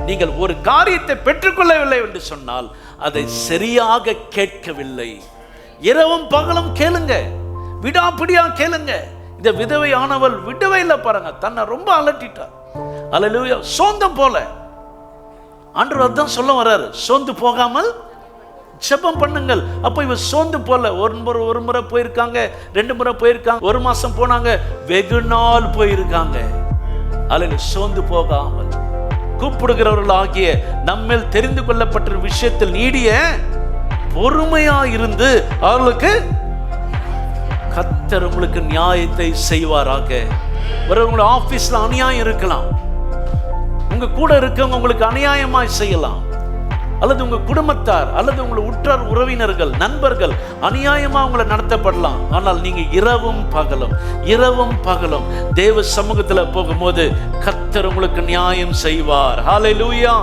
நீங்கள் ஒரு காரியத்தை பெற்றுக்கொள்ளவில்லை என்று சொன்னால் அதை சரியாக கேட்கவில்லை. இரவும் பகலும் கேளுங்க, விடாப்பிடியா கேளுங்க. இந்த விதவையானவள் விடவே இல்லை பாருங்க, தன்னை ரொம்ப அலட்டிட்டார். அல்லேலூயா. சோந்தம் போல ஆண்டவர் அதான் சொல்ல வர்றாரு, சோர்ந்து போகாமல் ஜெபம் பண்ணுங்கள். அப்போ இவ சோர்ந்து போல. ஒரு முறை போயிருக்காங்க, 2 முறை போயிருக்காங்க, 1 மாசம் போனாங்க, வெகு நாள் போயிருக்காங்க. அல்லேலூயா. சோர்ந்து போகாமல் கூப்பிடுகிறவர்கள் ஆகிய நம்மேல் தெரிந்து கொள்ளப்பட்ட விஷயத்தில் நீடிய பொறுமையா இருந்து அவர்களுக்கு கர்த்தர் உங்களுக்கு நியாயத்தை செய்வாராக. உங்க ஆபீஸ்ல அநியாயம் இருக்கலாம், உங்க கூட இருக்கவங்க உங்களுக்கு அநியாயமாய் செய்யலாம், அல்லது உங்க குடும்பத்தார் அல்லது உங்களை உற்றார் உறவினர்கள் நண்பர்கள் அநியாயமா உங்களை நடத்தப்படலாம். ஆனால் நீங்க இரவும் பகலும் தேவ சமூகத்துல போகும்போது கர்த்தர் உங்களுக்கு நியாயம் செய்வார். ஹல்லேலூயா.